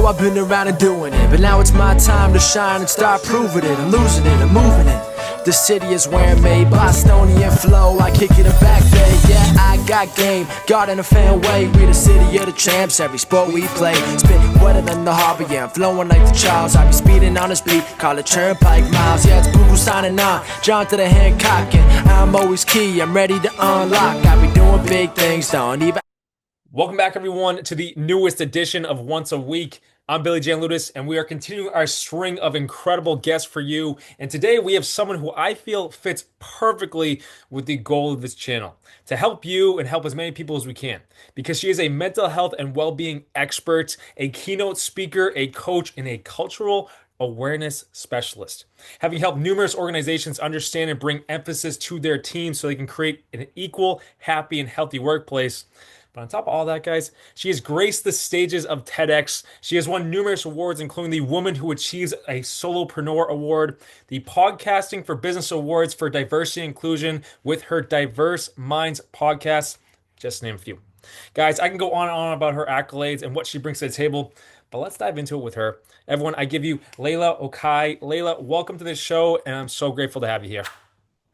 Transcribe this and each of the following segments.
know I've been around and doing it, but now it's my time to shine and start proving it. I'm losing it, I'm moving it. The city is where I'm made, Bostonian flow, I kick it back there. Yeah, I got game, got in a fan way. We the city of the champs, every sport we play. Spit wetter than the harbor, yeah, I'm flowing like the Charles. I be speeding on this beat, call it turnpike miles. Yeah, it's Google signing on, John to the Hancock, and I'm always key, I'm ready to unlock. I be doing big things, don't even. Welcome back, everyone, to the newest edition of Once a Week. I'm Billy Jan Ludis, and we are continuing our string of incredible guests for you. And today we have someone who I feel fits perfectly with the goal of this channel, to help you and help as many people as we can. Because she is a mental health and well-being expert, a keynote speaker, a coach, and a cultural awareness specialist, having helped numerous organizations understand and bring emphasis to their teams so they can create an equal, happy, and healthy workplace. But on top of all that, guys, she has graced the stages of TEDx. She has won numerous awards, including the Woman Who Achieves a Solopreneur Award, the Podcasting for Business Awards for Diversity and Inclusion with her Diverse Minds podcast, just to name a few. Guys, I can go on and on about her accolades and what she brings to the table, but let's dive into it with her. Everyone, I give you Leyla Okhai. Leyla, welcome to this show, and I'm so grateful to have you here.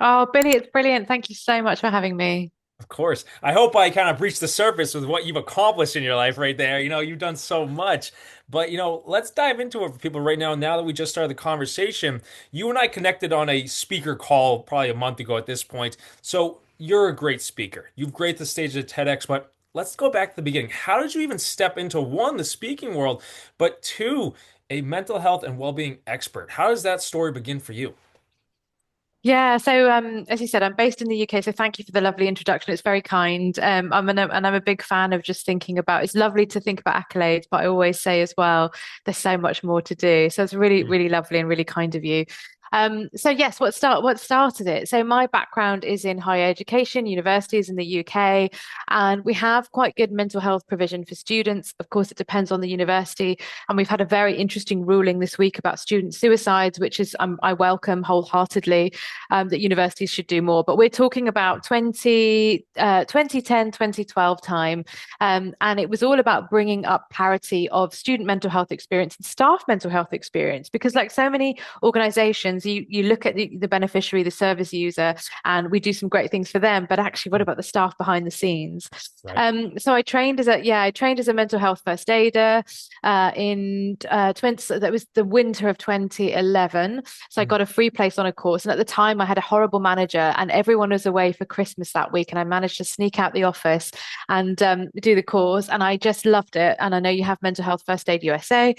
Oh, Billy, it's brilliant. Thank you so much for having me. Of course. I hope I kind of breached the surface with what you've accomplished in your life right there. You've done so much. But, let's dive into it for people right now. Now that we just started the conversation, you and I connected on a speaker call probably a month ago at this point. So you're a great speaker. You've graced the stage at TEDx, but let's go back to the beginning. How did you even step into, one, the speaking world, but two, a mental health and well-being expert? How does that story begin for you? Yeah, so as you said, I'm based in the UK, so thank you for the lovely introduction. It's very kind. I'm a big fan of just thinking about. It's lovely to think about accolades, but I always say as well, there's so much more to do. So it's really, really lovely and really kind of you. So yes, what started it? So my background is in higher education, universities in the UK, and we have quite good mental health provision for students. Of course, it depends on the university, and we've had a very interesting ruling this week about student suicides, which is I welcome wholeheartedly, that universities should do more. But we're talking about 2010, 2012 time, and it was all about bringing up parity of student mental health experience and staff mental health experience, because like so many organizations, you look at the beneficiary, the service user, and we do some great things for them. But actually, what about the staff behind the scenes? Right. So I trained as a mental health first aider in that was the winter of 2011. So I got a free place on a course, and at the time I had a horrible manager, and everyone was away for Christmas that week, and I managed to sneak out the office and do the course, and I just loved it. And I know you have Mental Health First Aid USA.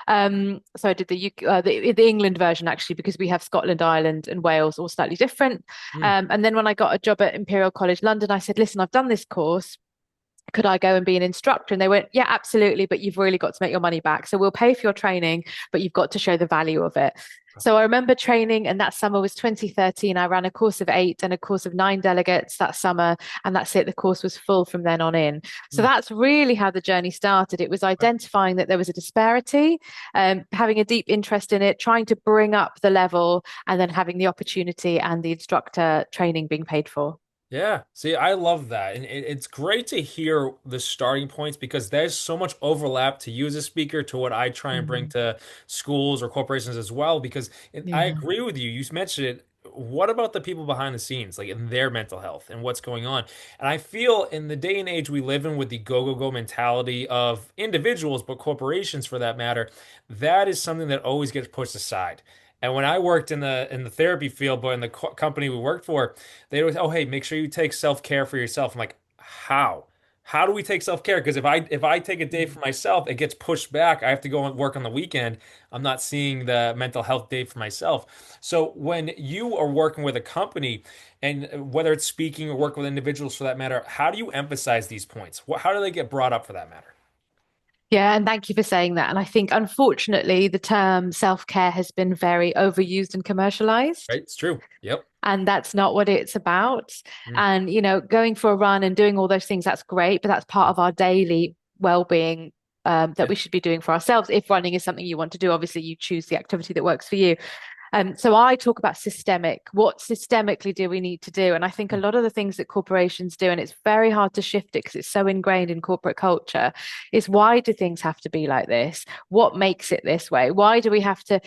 So I did the England version, actually, because we have Scotland, Ireland, and Wales, all slightly different. And then when I got a job at Imperial College London, I said, listen, I've done this course. Could I go and be an instructor? And they went, yeah, absolutely. But you've really got to make your money back. So we'll pay for your training, but you've got to show the value of it. So I remember training, and that summer was 2013. I ran a course of 8 and a course of 9 delegates that summer, and that's it. The course was full from then on in. So that's really how the journey started. It was identifying that there was a disparity, having a deep interest in it, trying to bring up the level, and then having the opportunity and the instructor training being paid for. Yeah, see, I love that. And it's great to hear the starting points, because there's so much overlap to you as a speaker to what I try and bring to schools or corporations as well. Because I agree with you. You mentioned it. What about the people behind the scenes, like in their mental health and what's going on? And I feel in the day and age we live in, with the go, go, go mentality of individuals, but corporations for that matter, that is something that always gets pushed aside. And when I worked in the therapy field, but in the company we worked for, they would, oh, hey, make sure you take self-care for yourself. I'm like, how? How do we take self-care? Because if I take a day for myself, it gets pushed back. I have to go and work on the weekend. I'm not seeing the mental health day for myself. So when you are working with a company, and whether it's speaking or working with individuals for that matter, how do you emphasize these points? How do they get brought up for that matter? Yeah, and thank you for saying that. And I think, unfortunately, the term self-care has been very overused and commercialized. Right, it's true. Yep. And that's not what it's about. And, going for a run and doing all those things, that's great, but that's part of our daily well-being that we should be doing for ourselves. If running is something you want to do, obviously you choose the activity that works for you. So I talk about systemic. What systemically do we need to do? And I think a Mm. lot of the things that corporations do, and it's very hard to shift it because it's so ingrained in corporate culture, is why do things have to be like this? What makes it this way? Why do we have to,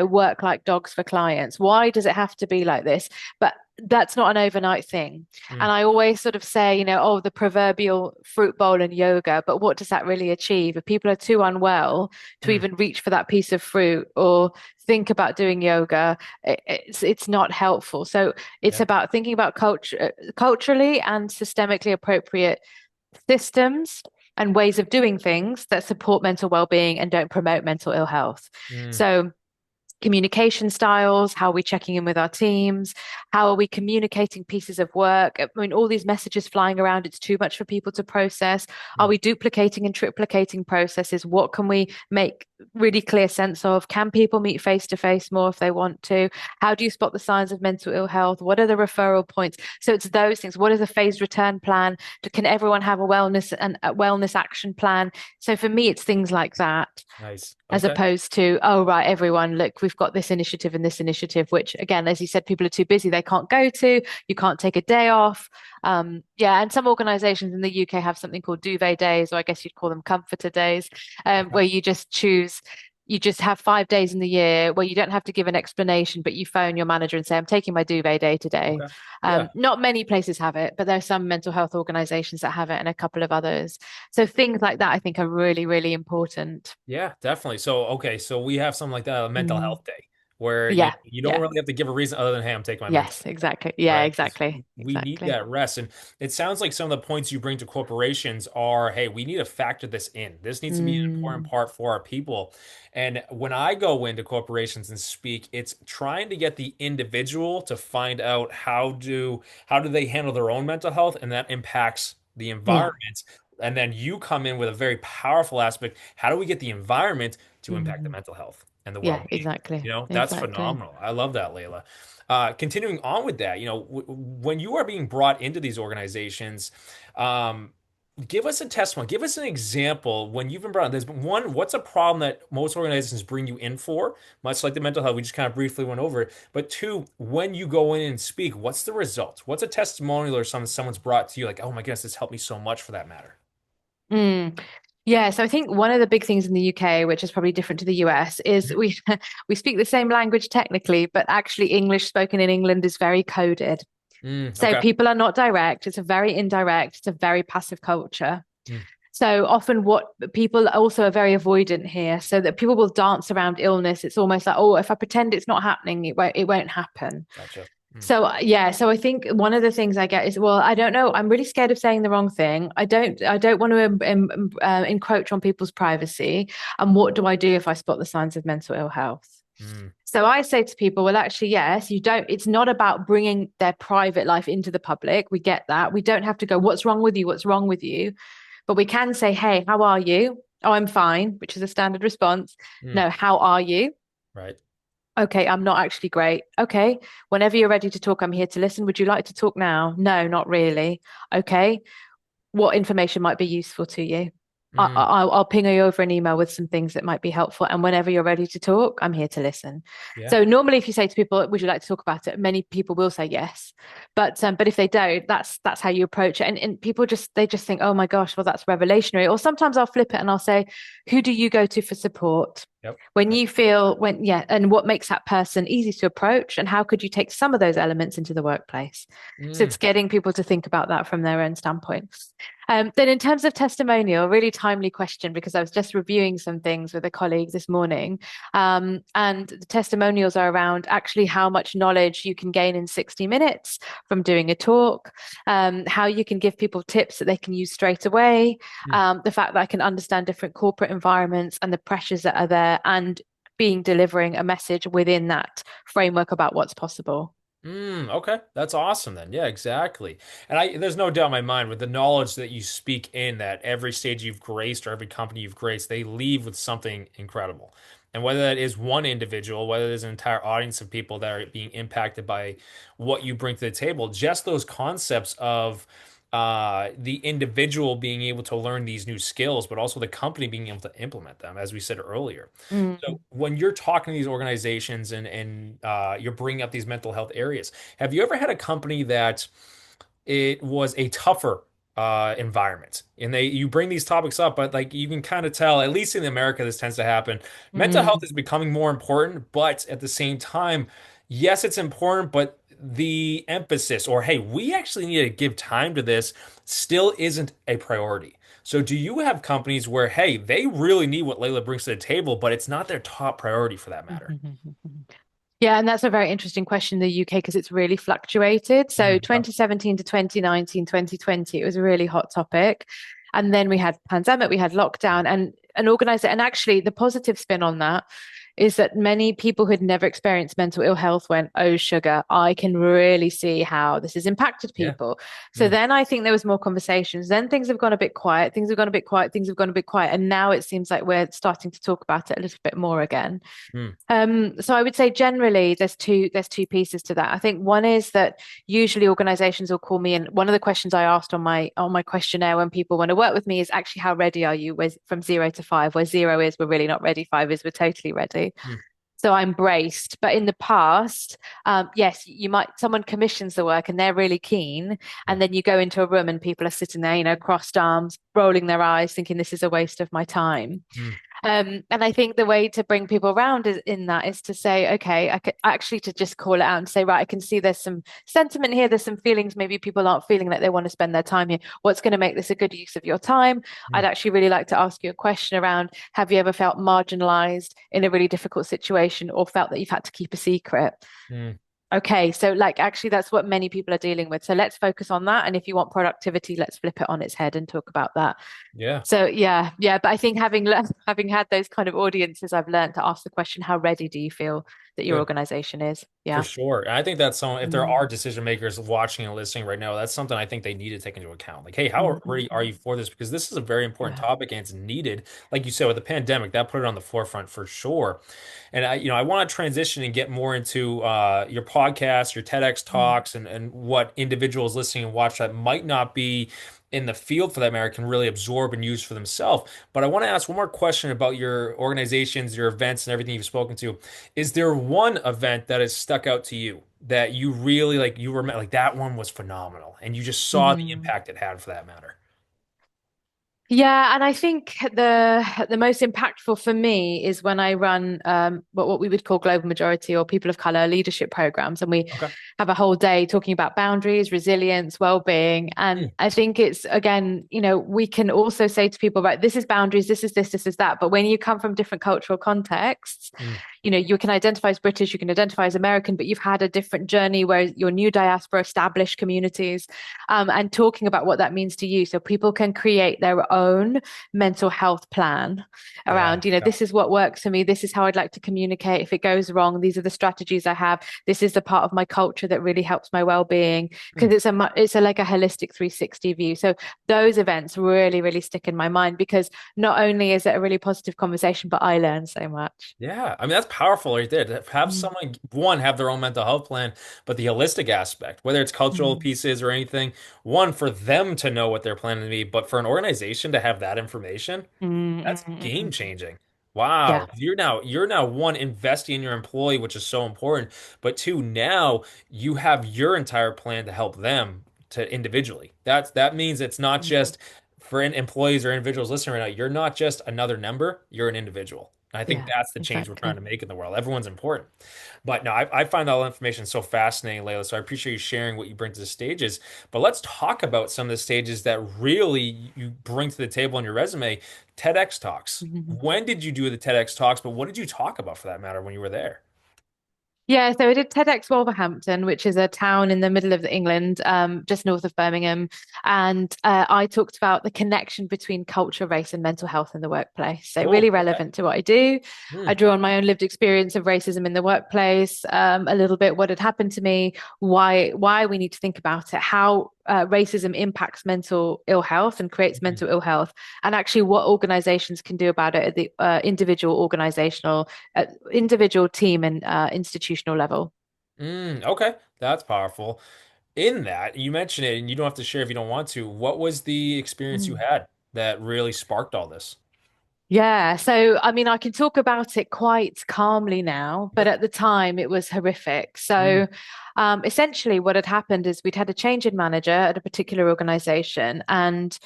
work like dogs for clients? Why does it have to be like this? But that's not an overnight thing. And Mm. I always sort of say, oh, the proverbial fruit bowl and yoga, but what does that really achieve? If people are too unwell to Mm. even reach for that piece of fruit or think about doing yoga, it's not helpful. So it's Yeah. about thinking about culturally and systemically appropriate systems and ways of doing things that support mental well-being and don't promote mental ill health. Mm. So communication styles, how are we checking in with our teams, how are we communicating pieces of work? I mean, all these messages flying around, it's too much for people to process. Are Mm. we duplicating and triplicating processes? What can we make really clear sense of? Can people meet face to face more if they want to? How do you spot the signs of mental ill health? What are the referral points? So it's those things. What is a phased return plan? Can everyone have a wellness action plan? So for me, it's things like that, Nice. as Okay. opposed to, oh, right, everyone, look, we've got this initiative and this initiative, which again, as you said, people are too busy, they can't go to, you can't take a day off. Yeah, and some organizations in the UK have something called duvet days, or I guess you'd call them comforter days, Okay. where you just have 5 days in the year where you don't have to give an explanation, but you phone your manager and say, I'm taking my duvet day today. Okay. Yeah. Not many places have it, but there are some mental health organizations that have it and a couple of others. So things like that, I think, are really, really important. Yeah, definitely. So, okay, so we have something like that, a mental Mm. health day, where Yeah, you don't yeah. really have to give a reason other than, hey, I'm taking my mental Yes, health, exactly. Yeah, right? 'Cause exactly. we need Exactly. that rest. And it sounds like some of the points you bring to corporations are, hey, we need to factor this in. This needs to be an important Mm. part for our people. And when I go into corporations and speak, it's trying to get the individual to find out how do they handle their own mental health, and that impacts the Yeah. environment. And then you come in with a very powerful aspect. How do we get the environment to impact the Mm. mental health and the Yeah, well-being? exactly. That's Exactly. phenomenal. I love that, Layla. Continuing on with that, when you are being brought into these organizations, um, give us a testimony, give us an example when you've been brought in. There's one, what's a problem that most organizations bring you in for, much like the mental health, we just kind of briefly went over it. But two, when you go in and speak, what's the results? What's a testimonial or something someone's brought to you, like, oh my goodness, this helped me so much for that matter? Mm. Yeah, so I think one of the big things in the UK, which is probably different to the US, is Mhm. we speak the same language technically, but actually English spoken in England is very coded. So Okay. people are not direct. It's a very indirect, it's a very passive culture. Mm, So often what people also are very avoidant here, so that people will dance around illness. It's almost like, oh, if I pretend it's not happening, it won't happen. gotcha. Mm, So yeah, so I think one of the things I get is, well, I don't know. I'm really scared of saying the wrong thing. I don't want to encroach on people's privacy. And what do I do if I spot the signs of mental ill health? mm, So I say to people, well, actually, yes, you don't, it's not about bringing their private life into the public. We get that. We don't have to go, what's wrong with you? What's wrong with you? But we can say, hey, how are you? Oh, I'm fine, which is a standard response. mm, No, how are you? right. Okay, I'm not actually great. Okay, whenever you're ready to talk, I'm here to listen. Would you like to talk now? No, not really. Okay, what information might be useful to you? Mm, I'll ping you over an email with some things that might be helpful. And whenever you're ready to talk, I'm here to listen. yeah. So normally, if you say to people, "Would you like to talk about it?" many people will say yes. But if they don't, that's how you approach it. And people just think, "Oh my gosh, well that's revelationary." Or sometimes I'll flip it and I'll say, "Who do you go to for support?" Yep. When you feel yeah, and what makes that person easy to approach, and how could you take some of those elements into the workplace? So Mm, it's getting people to think about that from their own standpoint. Then, in terms of testimonial, really timely question because I was just reviewing some things with a colleague this morning. And the testimonials are around actually how much knowledge you can gain in 60 minutes from doing a talk, how you can give people tips that they can use straight away, mm, the fact that I can understand different corporate environments and the pressures that are there, and delivering a message within that framework about what's possible. okay, that's awesome then. Yeah, exactly. And there's no doubt in my mind with the knowledge that you speak in that every stage you've graced or every company you've graced, they leave with something incredible. And whether that is one individual, whether there's an entire audience of people that are being impacted by what you bring to the table, just those concepts of the individual being able to learn these new skills, but also the company being able to implement them, as we said earlier. So Mm. when you're talking to these organizations and you're bringing up these mental health areas, have you ever had a company that it was a tougher environment and they you bring these topics up, but like you can kind of tell, at least in America, this tends to happen. Mental health Mm. is becoming more important, but at the same time, yes, it's important, but the emphasis, or hey, we actually need to give time to this, still isn't a priority. So do you have companies where, hey, they really need what Layla brings to the table, but it's not their top priority for that matter? Yeah, and that's a very interesting question in the UK because it's really fluctuated. So Mhm. 2017 to 2019, 2020, it was a really hot topic. And then we had pandemic, we had lockdown, and an organizer, and actually the positive spin on that is that many people who'd never experienced mental ill health went, oh, sugar, I can really see how this has impacted Yeah. people. So Mm, then I think there was more conversations. Then things have gone a bit quiet, things have gone a bit quiet, things have gone a bit quiet. And now it seems like we're starting to talk about it a little bit more again. mm, So I would say generally there's two pieces to that. I think one is that usually organizations will call me, and one of the questions I asked on my questionnaire when people want to work with me is actually how ready are you with from 0 to 5, where 0 is we're really not ready, 5 is we're totally ready. mm, So I'm braced. But in the past, yes, you might someone commissions the work and they're really keen, yeah. and then you go into a room and people are sitting there, crossed arms, rolling their eyes, thinking this is a waste of my time. Mm, And I think the way to bring people around in that is to say, okay, I could actually to just call it out and say, right, I can see there's some sentiment here, there's some feelings, maybe people aren't feeling like they want to spend their time here. What's going to make this a good use of your time? mm, I'd actually really like to ask you a question around, have you ever felt marginalized in a really difficult situation or felt that you've had to keep a secret? mm. Okay, so like actually that's what many people are dealing with. So let's focus on that. And if you want productivity, let's flip it on its head and talk about that. Yeah. So yeah, yeah. But I think having had those kind of audiences, I've learned to ask the question, how ready do you feel that your Good. organization is? For Yeah. sure. And I think that's some, if there Mm, are decision makers watching and listening right now, that's something I think they need to take into account. Like, hey, how mm, ready are you for this? Because this is a very important yeah. topic and it's needed. Like you said, with the pandemic, that put it on the forefront for sure. And I want to transition and get more into your podcast, your TEDx Mm, talks, and what individuals listening and watch that might not be in the field for that matter can really absorb and use for themselves. But I want to ask one more question about your organizations, your events, and everything you've spoken to. Is there one event that has stuck out to you that you really like, you remember, like that one was phenomenal and you just saw the mm. impact it had for that matter? Yeah, and I think the most impactful for me is when I run what we would call global majority or people of color leadership programs, and we Okay. have a whole day talking about boundaries, resilience, well-being. And Mm, I think it's again, we can also say to people, right, this is boundaries, this is this, this is that. But when you come from different cultural contexts, mm, you can identify as British, you can identify as American, but you've had a different journey where you're new diaspora, established communities, and talking about what that means to you. So people can create their own mental health plan yeah. around, Yeah. this is what works for me. This is how I'd like to communicate. If it goes wrong, these are the strategies I have. This is the part of my culture that really helps my well-being Mm. because it's a like a holistic 360 view. So those events really, really stick in my mind because not only is it a really positive conversation, but I learn so much. Yeah, I mean that's powerful right there. To have Mm, someone one have their own mental health plan, but the holistic aspect, whether it's cultural mm, pieces or anything, one for them to know what they're planning to be, but for an organization to have that information, mm, that's game mm. changing. Yeah. Wow. You're now one investing in your employee, which is so important, but two, now you have your entire plan to help them to individually. That means it's not Mm, just for employees or individuals listening right now, you're not just another number, you're an individual. And I think yeah, that's the change we're trying exactly. to make in the world. Everyone's important. But no, I find all information so fascinating, Layla. So I appreciate you sharing what you bring to the stages. But let's talk about some of the stages that really you bring to the table on your resume. TEDx talks. When did you do the TEDx talks? But what did you talk about for that matter when you were there? Yeah, so I did TEDx Wolverhampton, which is a town in the middle of England, just north of Birmingham. And I talked about the connection between culture, race, and mental health in the workplace. So really Oh, okay. relevant to what I do. I Hmm. drew on my own lived experience of racism in the workplace, a little bit what had happened to me, why we need to think about it, how racism impacts mental ill health and creates mental ill health, and actually what organizations can do about it at the individual team and institutional level. Okay, that's powerful. in that, you mentioned it, and you don't have to share if you don't want to. What was the experience you Mm. had that really sparked all this? Yeah, so I mean, I can talk about it quite calmly now, but Yep. at the time it was horrific. Mm, Essentially, what had happened is we'd had a change in manager at a particular organization, and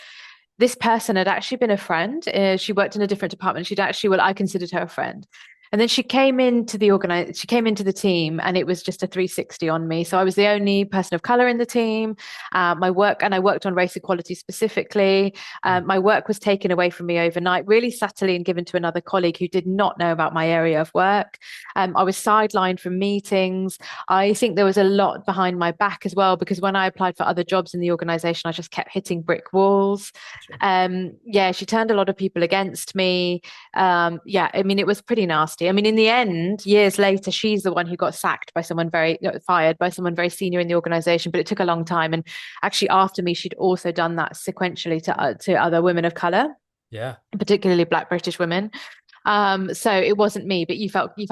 this person had actually been a friend. She worked in a different department. She'd actually, well, I considered her a friend. And then she came into the team, and it was just a 360 on me. So I was the only person of color in the team. I worked on race equality specifically. mm, My work was taken away from me overnight, really subtly, and given to another colleague who did not know about my area of work. I was sidelined from meetings. I think there was a lot behind my back as well, because when I applied for other jobs in the organization, I just kept hitting brick walls. gotcha. Yeah, she turned a lot of people against me. Yeah, I mean, it was pretty nasty. I mean, in the end, years later, she's the one who got fired by someone very senior in the organization, but it took a long time. And actually, after me, she'd also done that sequentially to other women of color, Yeah. particularly Black British women. So it wasn't me, but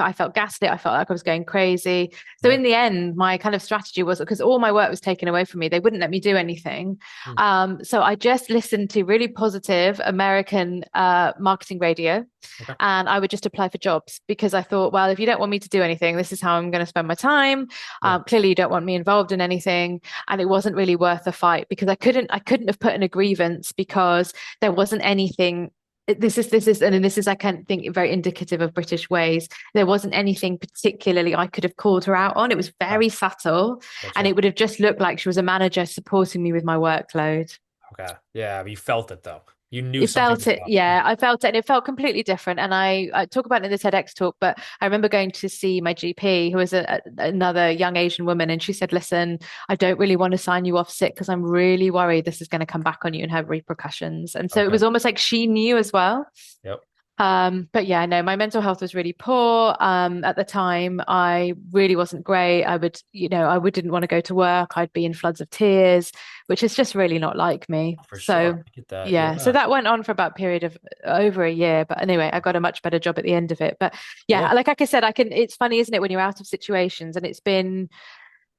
I felt gaslit. I felt like I was going crazy. So Yep. in the end, my kind of strategy was, because all my work was taken away from me, they wouldn't let me do anything. Mm, So I just listened to really positive American marketing radio, okay. and I would just apply for jobs, because I thought, well, if you don't want me to do anything, this is how I'm going to spend my time. Yeah. Clearly, you don't want me involved in anything, and it wasn't really worth the fight, because I couldn't have put in a grievance, because there wasn't anything. This is, I can't think, very indicative of British ways. There wasn't anything particularly I could have called her out on. It was Ah, very subtle, and gotcha. it would have just looked like she was a manager supporting me with my workload. Okay. Yeah. You felt it though. You knew It something felt was it, up. yeah, I felt it, and it felt completely different. And I talk about it in the TEDx talk, but I remember going to see my GP, who was another young Asian woman, and she said, "Listen, I don't really want to sign you off sick, because I'm really worried this is going to come back on you and have repercussions." And so it Okay. was almost like she knew as well. Yep. But yeah, no, my mental health was really poor. At the time, I really wasn't great. Didn't want to go to work. I'd be in floods of tears, which is just really not like me. For sure. So I get that. yeah, so Yeah. that went on for about a period of over a year. But anyway, I got a much better job at the end of it. But Yeah. yeah, like I said, it's funny, isn't it, when you're out of situations, and it's been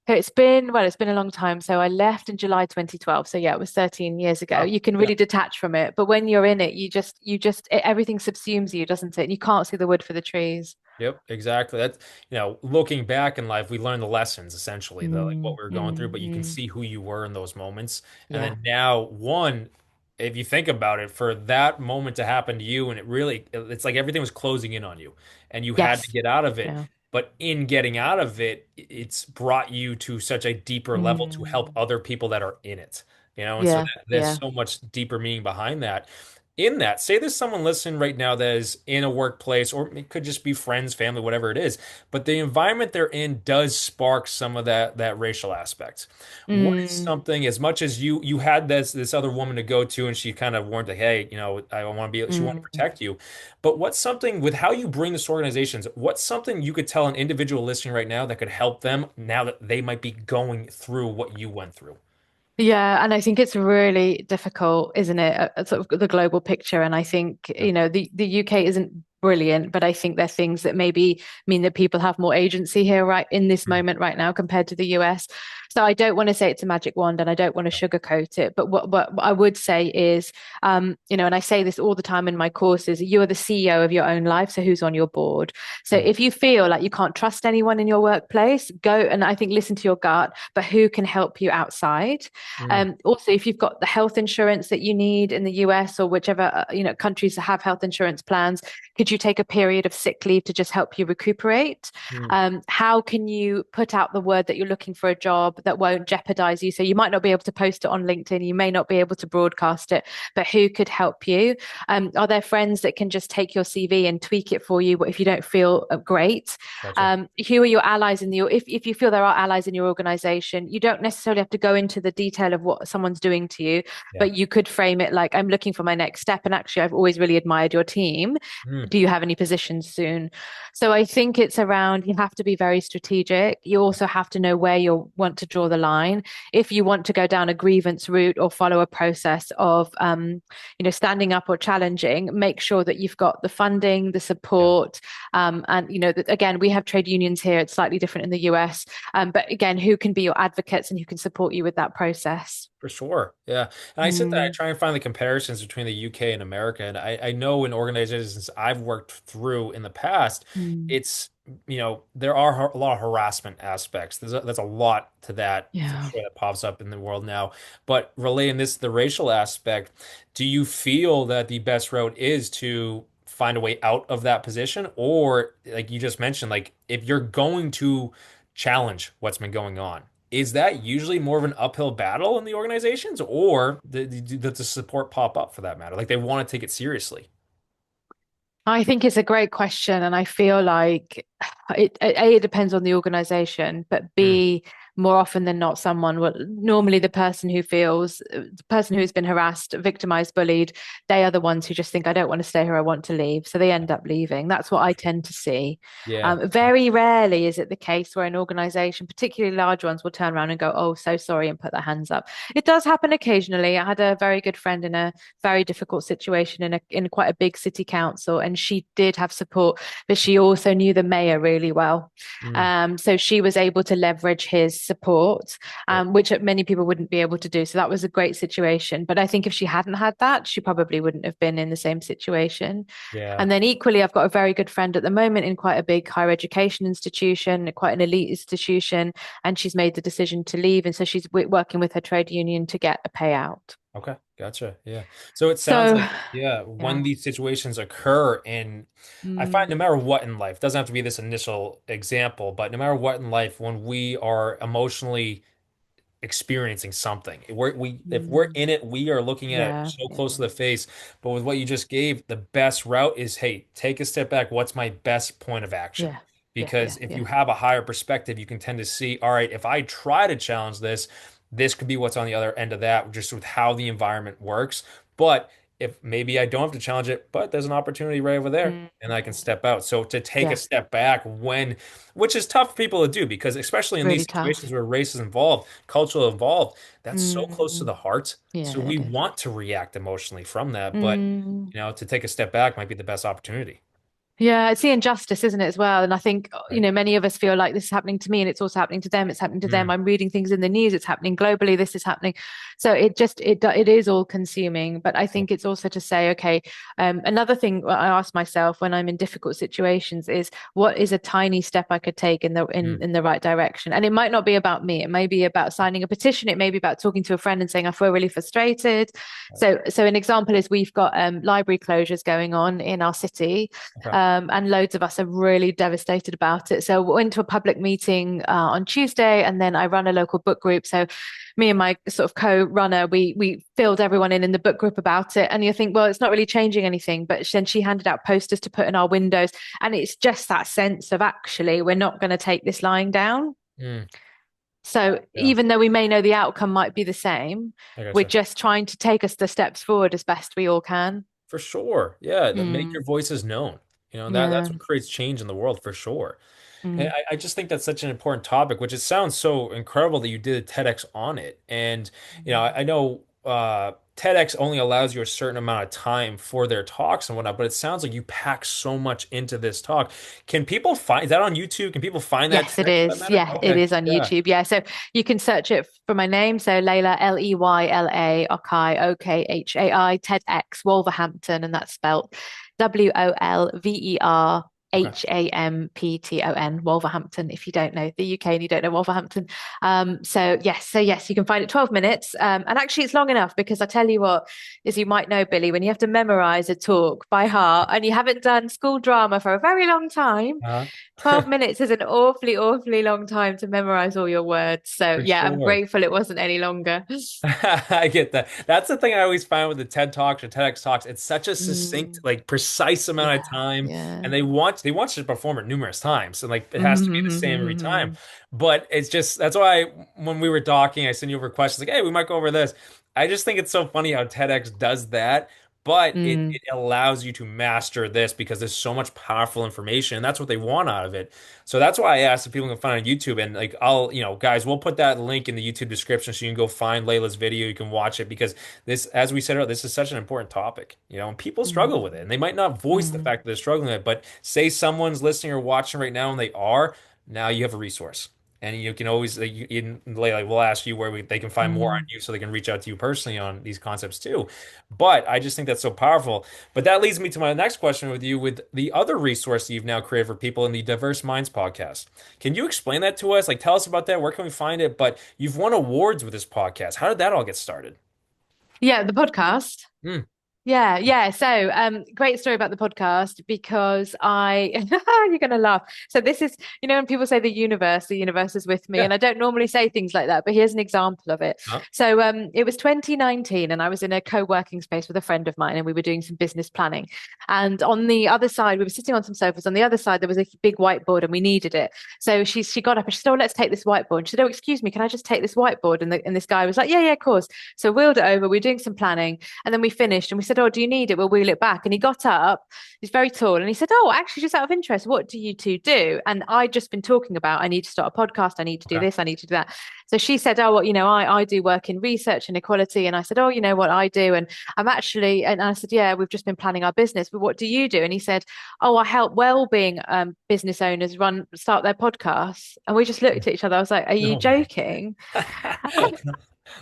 a long time. So I left in July 2012. So yeah, it was 13 years ago. Wow. You can Yeah. really detach from it. But when you're in it, everything subsumes you, doesn't it? And you can't see the wood for the trees. Yep, exactly. That's, looking back in life, we learn the lessons essentially, like what Mm, we were going through, mm, but you can mm. see who you were in those moments. And Yeah. then now, one, if you think about it, for that moment to happen to you, and it's like everything was closing in on you and you had to Yes. get out of it. Yeah. But in getting out of it, it's brought you to such a deeper level to help Mm. other people that are in it, and so Yeah. there's Yeah. so much deeper meaning behind that. In that, say there's someone listening right now that is in a workplace, or it could just be friends, family, whatever it is, but the environment they're in does spark some of that racial aspect. What is Mm. something, as much as you had this other woman to go to, and she kind of warned like, hey, I want to be, she wanted to Mm. protect you, but what's something with how you bring this to organizations? What's something you could tell an individual listening right now that could help them now that they might be going through what you went through? Yeah, and I think it's really difficult, isn't it? Sort of the global picture. And I think, Yeah. the UK isn't brilliant, but I think there are things that maybe mean that people have more agency here right in this Mm. moment right now compared to the US. So I don't want to say it's a magic wand, and I don't want to sugarcoat it. But what I would say is, and I say this all the time in my courses, you are the CEO of your own life. So who's on your board? So Mm. if you feel like you can't trust anyone in your workplace, go and, I think, listen to your gut, but who can help you outside? Mm. Also, if you've got the health insurance that you need in the US, or whichever countries that have health insurance plans, could you take a period of sick leave to just help you recuperate? Mm. How can you put out the word that you're looking for a job that won't jeopardize you? So you might not be able to post it on LinkedIn, you may not be able to broadcast it, but who could help you? Are there friends that can just take your CV and tweak it for you if you don't feel great? Gotcha. Who are your allies if you feel there are allies in your organization? You don't necessarily have to go into the detail of what someone's doing to you, Yeah. but you could frame it like, I'm looking for my next step. And actually, I've always really admired your team. Mm. Do you have any positions soon? So I think it's around, you have to be very strategic. You also have to know where you want to to draw the line. If you want to go down a grievance route or follow a process of, standing up or challenging, make sure that you've got the funding, the Yeah. support, and again, we have trade unions here. It's slightly different in the US, but again, who can be your advocates and who can support you with that process. For sure. Yeah. And I sit there, I Mm, try and find the comparisons between the UK and America. And I know in organizations I've worked through in the past, mm, it's, there are a lot of harassment aspects. There's a lot to that for yeah. sure that pops up in the world now. But relating this to the racial aspect, do you feel that the best route is to find a way out of that position? Or like you just mentioned, like if you're going to challenge what's been going on, is that usually more of an uphill battle in the organizations, or does the support pop up for that matter? Like they want to take it seriously. I think it's a great question, and I feel like it depends on the organization, but Mm, B, more often than not, someone will normally the person who's been harassed, victimized, bullied, they are the ones who just think, I don't want to stay here, I want to leave. So they end up leaving. That's what I tend to see. yeah. Very rarely is it the case where an organization, particularly large ones, will turn around and go, oh, so sorry, and put their hands up. It does happen occasionally. I had a very good friend in a very difficult situation in quite a big city council, and she did have support, but she also knew the mayor really well. Mm, So she was able to leverage his support, right. which many people wouldn't be able to do. So that was a great situation. But I think if she hadn't had that, she probably wouldn't have been in the same situation. Yeah. And then equally, I've got a very good friend at the moment in quite a big higher education institution, quite an elite institution, and she's made the decision to leave. And so she's working with her trade union to get a payout. Okay. Gotcha. Yeah. So it sounds So, like, yeah, when yeah. these situations occur, and I find no Mm, matter what in life, doesn't have to be this initial example, but no matter what in life, when we are emotionally experiencing something. If we're mm, in it, we are looking at it yeah, so yeah, close to the face. But with what you just gave, the best route is, hey, take a step back. What's my best point of action? yeah, yeah, Because yeah, if you yeah. have a higher perspective, you can tend to see, all right, if I try to challenge this, this could be what's on the other end of that, just with how the environment works. But if maybe I don't have to challenge it, but there's an opportunity right over there Mm, and I can step out. So to take a yeah, step back which is tough for people to do because especially in these really tough. situations where race is involved, cultural involved, that's so close to Mm, the heart. So yeah, we it is. want to react emotionally from that, but Mm. to take a step back might be the best opportunity. Yeah, it's the injustice, isn't it, as well? And I think, Right. many of us feel like this is happening to me and it's also happening to them. It's happening to them. Mm, I'm reading things in the news. It's happening globally. This is happening. So it is all consuming. But I yeah. think it's also to say, okay, another thing I ask myself when I'm in difficult situations is what is a tiny step I could take in the Mm, in the right direction? And it might not be about me. It may be about signing a petition. It may be about talking to a friend and saying, I feel really frustrated. right. So an example is we've got library closures going on in our city. Okay. And loads of us are really devastated about it. So we went to a public meeting on Tuesday, and then I run a local book group. So me and my sort of co-runner, we filled everyone in the book group about it. And you think, well, it's not really changing anything. But then she handed out posters to put in our windows, and it's just that sense of actually we're not going to take this lying down. Mm, So yeah, even though we may know the outcome might be the same, I we're gotcha. just trying to take us the steps forward as best we all can. For sure. Yeah, that make your Mm, voices known. That's yeah. what creates change in the world for sure. And Mm, I just think that's such an important topic, which it sounds so incredible that you did a TEDx on it. And, I know TEDx only allows you a certain amount of time for their talks and whatnot, but it sounds like you pack so much into this talk. Can people find, is that on YouTube? Can people find that Yes, it TEDx for that is. matter? Yeah, it Okay. is on Yeah. YouTube. Yeah, so you can search it for my name. So Leyla, Leyla, Okhai, Okhai, TEDx, Wolverhampton, and that's spelled Okay. WOLVERHAMPTON, Wolverhampton, if you don't know the UK and you don't know Wolverhampton. So yes, you can find it 12 minutes. And actually it's long enough because I tell you what, as you might know, Billy, when you have to memorize a talk by heart and you haven't done school drama for a very long time, Uh-huh. 12 minutes is an awfully, awfully long time to memorize all your words. So For yeah, I'm sure. grateful it wasn't any longer. I get that. That's the thing I always find with the TED Talks or TEDx Talks. It's such a succinct, Mm, like precise amount of yeah, time, yeah. and they want you to perform it numerous times, and like it has to be the same every time. Mm, But it's just that's why when we were talking, I sent you over questions like, "Hey, we might go over this." I just think it's so funny how TEDx does that, but Mm. it allows you to master this because there's so much powerful information, and that's what they want out of it. So that's why I asked if people can find it on YouTube, and like I'll, guys, we'll put that link in the YouTube description so you can go find Layla's video, you can watch it because this, as we said earlier, this is such an important topic, and people struggle with it, and they might not voice the Mm. fact that they're struggling with it, but say someone's listening or watching right now and they are, now you have a resource. And you can always, like, Layla, we'll ask you where they can find more on Mm. you so they can reach out to you personally on these concepts too. But I just think that's so powerful. But that leads me to my next question with you with the other resource that you've now created for people in the Diverse Minds podcast. Can you explain that to us? Like, tell us about that. Where can we find it? But you've won awards with this podcast. How did that all get started? Yeah, the podcast. Hmm. Yeah, yeah. So, great story about the podcast because you're going to laugh. So this is, when people say the universe is with me, Yeah. and I don't normally say things like that, but here's an example of it. Huh? So, it was 2019 and I was in a co-working space with a friend of mine and we were doing some business planning. And on the other side, we were sitting on some sofas. On the other side, there was a big whiteboard and we needed it. So she got up and she said, "Oh, let's take this whiteboard." And she said, "Oh, excuse me, can I just take this whiteboard?" And this guy was like, "Yeah, yeah, of course." So wheeled it over. We were doing some planning. And then we finished and we said, "Oh, do you need it? We'll wheel it back." And he got up, he's very tall, and he said, "Oh, actually, just out of interest, what do you two do?" And I'd just been talking about, I need to start a podcast, I need to do Okay. this, I need to do that. So she said, "Oh, well, I do work in research and equality." And I said, "Oh, you know what I do?" And and I said, "Yeah, we've just been planning our business, but what do you do?" And he said, "Oh, I help well-being business owners start their podcasts." And we just looked at each other. I was like, "Are you No way. joking?"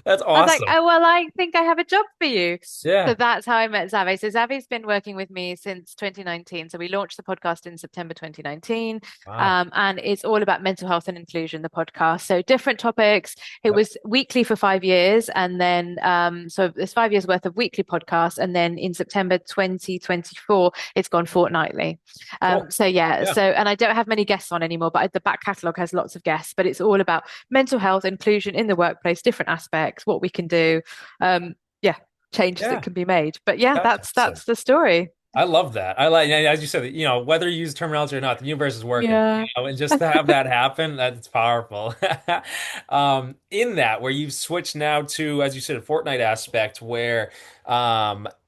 That's I was like, awesome. "Oh, well, I think I have a job for you." So Yeah. that's how I met Xavi. So Xavi's been working with me since 2019. So we launched the podcast in September 2019. Wow. And it's all about mental health and inclusion, the podcast. So different topics. It Yep. was weekly for 5 years. And then, so there's 5 years worth of weekly podcasts. And then in September 2024, it's gone fortnightly. Cool. So yeah, Yeah. and I don't have many guests on anymore, but the back catalogue has lots of guests, but it's all about mental health, inclusion in the workplace, different aspects, what we can do. Yeah, changes that Yeah. can be made. But yeah, That's awesome. that's the story. I love that. I like, as you said, whether you use terminology or not, the universe is working, Yeah. and just to have that happen, that's powerful. In that, where you've switched now to, as you said, a Fortnite aspect where,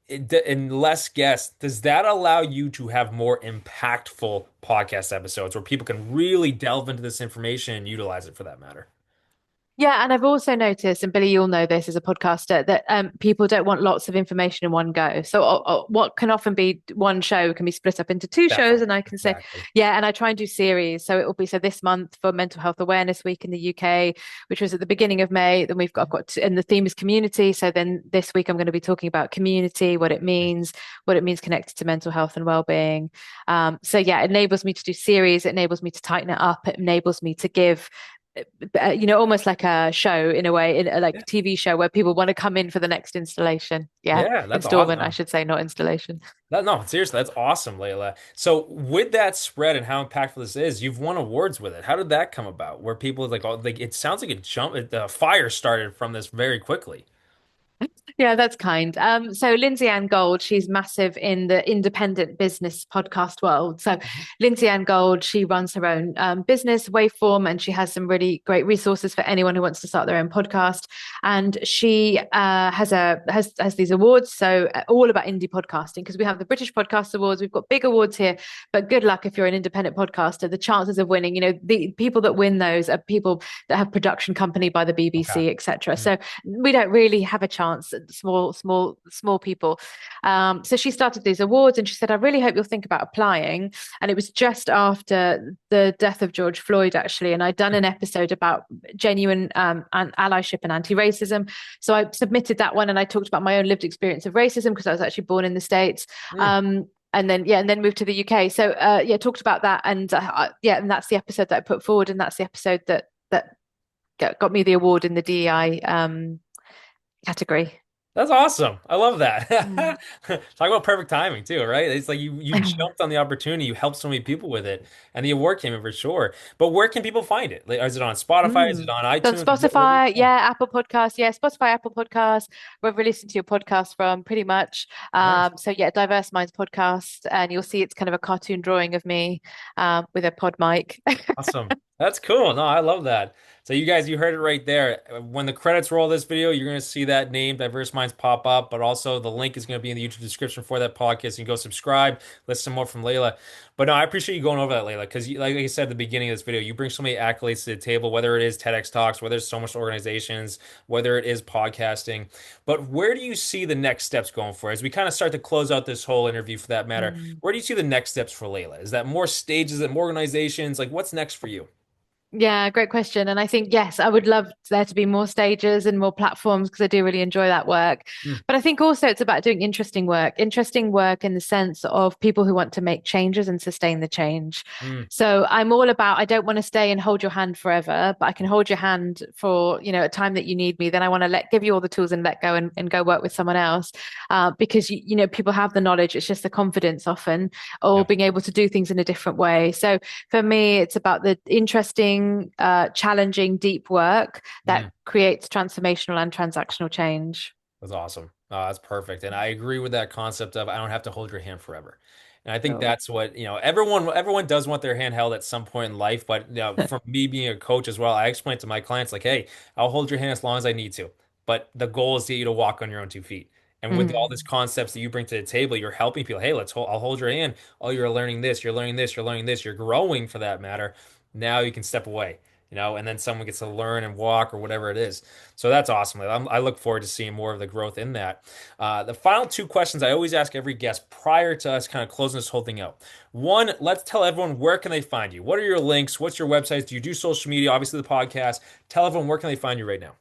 in less guests, does that allow you to have more impactful podcast episodes where people can really delve into this information and utilize it for that matter? Yeah, and I've also noticed, and Billy, you'll know this as a podcaster, that people don't want lots of information in one go. So what can often be one show can be split up into two shows, Definitely. and I can say, Exactly. yeah, and I try and do series. So it will be this month for Mental Health Awareness Week in the UK, which was at the beginning of May. Then I've got, and the theme is community. So then this week I'm going to be talking about community, what it means connected to mental health and well-being. So yeah, it enables me to do series. It enables me to tighten it up. It enables me to give almost like a show in a way, like Yeah. a TV show where people want to come in for the next installation. Yeah, Yeah, that's installment, I awesome. should say, not installation. No, seriously, that's awesome, Layla. So, with that spread and how impactful this is, you've won awards with it. How did that come about? Where people like, it sounds like a fire started from this very quickly. Yeah, that's kind. So Lindsay Ann Gold, she's massive in the independent business podcast world. So Mhm. Lindsay Ann Gold, she runs her own business, Waveform, and she has some really great resources for anyone who wants to start their own podcast. And she has these awards, so all about indie podcasting, because we have the British Podcast Awards, we've got big awards here, but good luck if you're an independent podcaster. The chances of winning, the people that win those are people that have production company by the Okay. BBC, etc. Mm. So we don't really have a chance, small people. So she started these awards and she said, "I really hope you'll think about applying." And it was just after the death of George Floyd, actually. And I'd done an episode about genuine allyship and anti-racism. So I submitted that one and I talked about my own lived experience of racism because I was actually born in the States. Mm. And then moved to the UK. So talked about that. And and that's the episode that I put forward. And that's the episode that got me the award in the DEI category. That's awesome. I love that. Mm. Talk about perfect timing too, right? It's like you jumped on the opportunity, you helped so many people with it, and the award came in for sure. But where can people find it? Like, is it on Spotify? Is it Mm. on So on iTunes? Where do you Spotify, go? yeah, Apple Podcasts, yeah, Spotify, Apple Podcasts, wherever you listen to your podcast from, pretty much. Nice. So yeah, Diverse Minds podcast, and you'll see it's kind of a cartoon drawing of me with a pod mic. Awesome. That's cool. No, I love that. So you guys, you heard it right there. When the credits roll this video, you're going to see that name, Diverse Minds, pop up, but also the link is going to be in the YouTube description for that podcast. You can go subscribe, listen more from Leyla. But no, I appreciate you going over that, Leyla, because like I said at the beginning of this video, you bring so many accolades to the table, whether it is TEDx Talks, whether it's so much organizations, whether it is podcasting. But where do you see the next steps going for? As we kind of start to close out this whole interview for that matter, Mm. where do you see the next steps for Leyla? Is that more stages and more organizations? Like what's next for you? Yeah, great question. And I think, yes, I would love there to be more stages and more platforms because I do really enjoy that work. Mm, But I think also it's about doing interesting work in the sense of people who want to make changes and sustain the change. mm, So I'm all about, I don't want to stay and hold your hand forever, but I can hold your hand for, a time that you need me. Then I want to give you all the tools and let go and go work with someone else. Because, people have the knowledge. It's just the confidence often or yeah. being able to do things in a different way. So for me, it's about the interesting, challenging, deep work that Mm. creates transformational and transactional change. That's awesome. That's perfect. And I agree with that concept of I don't have to hold your hand forever. And I think So, that's what, everyone does want their hand held at some point in life. But from me being a coach as well, I explain to my clients like, hey, I'll hold your hand as long as I need to. But the goal is to get you to walk on your own 2 feet. And with all these mm, concepts that you bring to the table, you're helping people. Hey, I'll hold your hand. Oh, you're learning this, you're learning this, you're learning this, you're growing for that matter. Now you can step away, and then someone gets to learn and walk or whatever it is. So that's awesome. I look forward to seeing more of the growth in that. The final two questions I always ask every guest prior to us kind of closing this whole thing out. One, let's tell everyone where can they find you? What are your links? What's your websites? Do you do social media? Obviously, the podcast. Tell everyone where can they find you right now?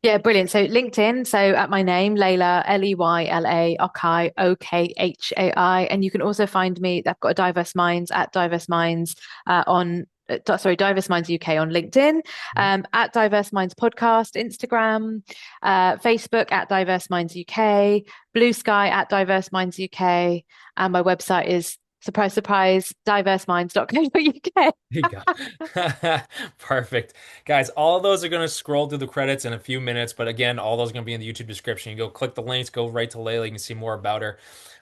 yeah, brilliant. So LinkedIn, so at my name, Leyla, Leyla Okhai, Okhai. And you can also find me, I've got a Diverse Minds at Diverse Minds Diverse Minds UK on LinkedIn, Mhm. at Diverse Minds Podcast, Instagram, Facebook at Diverse Minds UK, Blue Sky at Diverse Minds UK, and my website is surprise, surprise, diverseminds.co.uk. There you go. Perfect. Guys, all of those are going to scroll through the credits in a few minutes. But again, all those are going to be in the YouTube description. You go click the links, go right to Leyla. You can see more about her.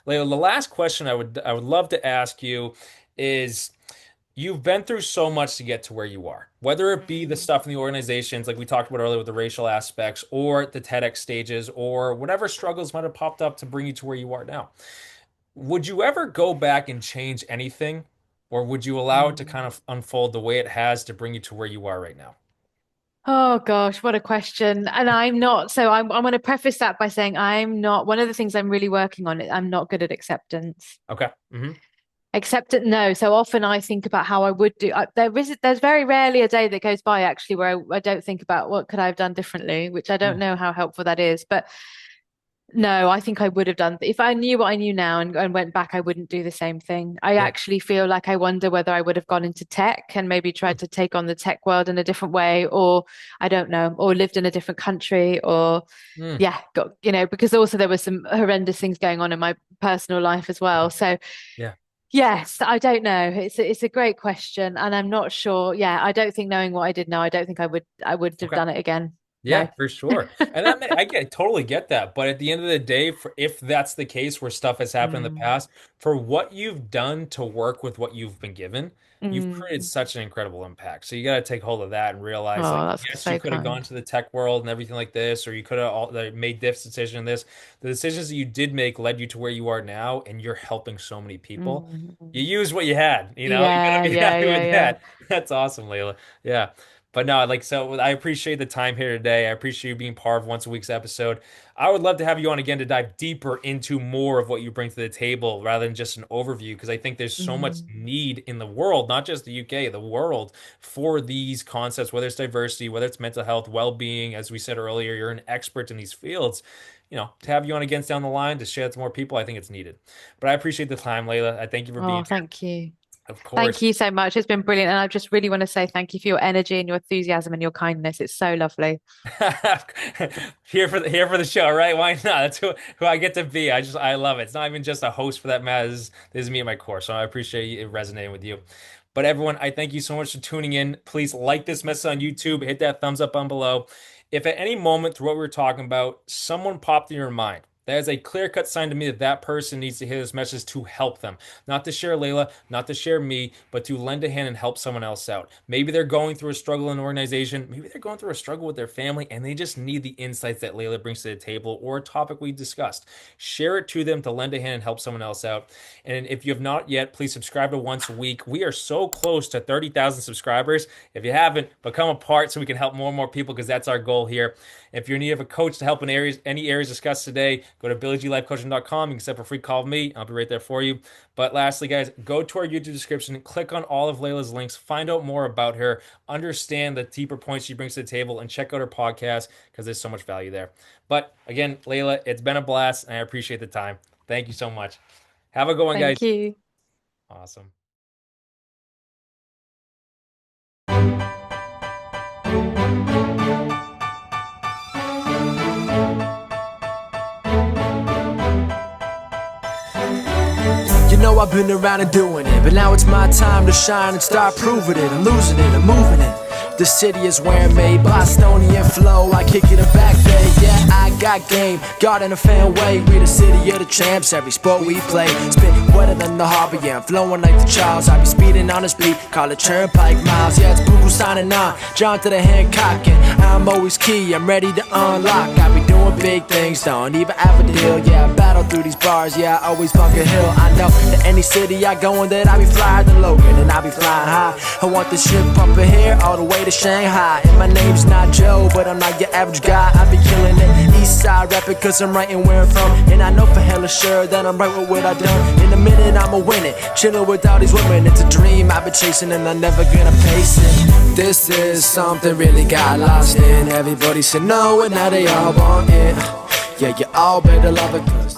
Leyla, the last question I would love to ask you is you've been through so much to get to where you are, whether it be the Mm. stuff in the organizations, like we talked about earlier with the racial aspects, or the TEDx stages, or whatever struggles might have popped up to bring you to where you are now. Would you ever go back and change anything, or would you allow it to kind Mm. of unfold the way it has to bring you to where you are right now? Oh gosh, what a question. And I'm not, so I'm going to preface that by saying I'm not, one of the things I'm really working on, I'm not good at acceptance. Okay. Hmm. Acceptance, no. So often I think about how I would do. There's very rarely a day that goes by actually where I don't think about what could I have done differently, which I don't know how helpful that is. But no, I think I would have done. If I knew what I knew now and went back, I wouldn't do the same thing. I Yeah. actually feel like I wonder whether I would have gone into tech and maybe tried to take on the tech world in a different way, or I don't know, or lived in a different country, or Mm. yeah, because also there were some horrendous things going on in my personal life as well. So Yeah. yes, I don't know. It's a great question, and I'm not sure. Yeah, I don't think knowing what I did now, I don't think I would have Okay. done it again. Yeah, No. for sure. And totally get that. But at the end of the day, if that's the case where stuff has happened in the Mm, past, for what you've done to work with what you've been given, you've created mm. such an incredible impact. So you got to take hold of that and realize, like, Oh, that's yes, you so could have gone kind. to the tech world and everything like this, or you could have made this decision and this. The decisions that you did make led you to where you are now, and you're helping so many people. You Mm. use what you had, you got to Yeah, be yeah, happy yeah, with yeah. that. That's awesome, Layla. Yeah. But no, like, so I appreciate the time here today. I appreciate you being part of once a week's episode. I would love to have you on again to dive deeper into more of what you bring to the table rather than just an overview, because I think there's so much Mm. need in the world, not just the UK, the world, for these concepts, whether it's diversity, whether it's mental health, well-being. As we said earlier, you're an expert in these fields. To have you on again down the line to share it to more people, I think it's needed. But I appreciate the time, Layla. I thank you for being Oh, here. thank you. Of Thank course. you so much. It's been brilliant. And I just really want to say thank you for your energy and your enthusiasm and your kindness. It's so lovely. Here for the show, right? Why not? That's who I get to be. I love it. It's not even just a host for that matter. This is me at my core. So I appreciate it resonating with you. But everyone, I thank you so much for tuning in. Please like this message on YouTube, hit that thumbs up on below. If at any moment through what we were talking about, someone popped in your mind That is a clear-cut sign to me that that person needs to hear this message to help them. Not to share Leyla, not to share me, but to lend a hand and help someone else out. Maybe they're going through a struggle in an organization. Maybe they're going through a struggle with their family, and they just need the insights that Leyla brings to the table or a topic we discussed. Share it to them to lend a hand and help someone else out. And if you have not yet, please subscribe to Once a Week. We are so close to 30,000 subscribers. If you haven't, become a part so we can help more and more people, because that's our goal here. If you're in need of a coach to help in any areas discussed today, go to BillyGLifeCoaching.com. You can set up a free call with me. I'll be right there for you. But lastly, guys, go to our YouTube description, click on all of Leyla's links, find out more about her, understand the deeper points she brings to the table, and check out her podcast, because there's so much value there. But again, Leyla, it's been a blast, and I appreciate the time. Thank you so much. Have a good one, guys. Thank you. Awesome. You know I've been around and doing it, but now it's my time to shine and start proving it. I'm losing it, I'm moving it. The city is where I'm made, Bostonian flow, I kick it a back day. Yeah, I got game, God in a fan way. We the city of the champs, every sport we play. Spit wetter than the harbor, yeah, I'm flowing like the Charles. I be speeding on this beat, call it turnpike miles. Yeah, it's Boo signing on, John to the Hancock, and I'm always key, I'm ready to unlock. I be doing big things, don't even have a deal. Yeah, I battle through these bars, yeah, I always bunk a hill. I know that any city I go in, that I be flyer than Logan, and I be flying high. I want this shit pumping here all the way to Shanghai. And my name's not Joe, but I'm not your average guy. I be killing it, east side rapping, cause I'm writing where I'm from. And I know for hella sure that I'm right with what I done. In a minute I'ma win it, chillin' with all these women. It's a dream I've been chasing, and I'm never gonna pace it. This is something really got lost in. Everybody said no, and now they all want it. Yeah, you all better love it, cause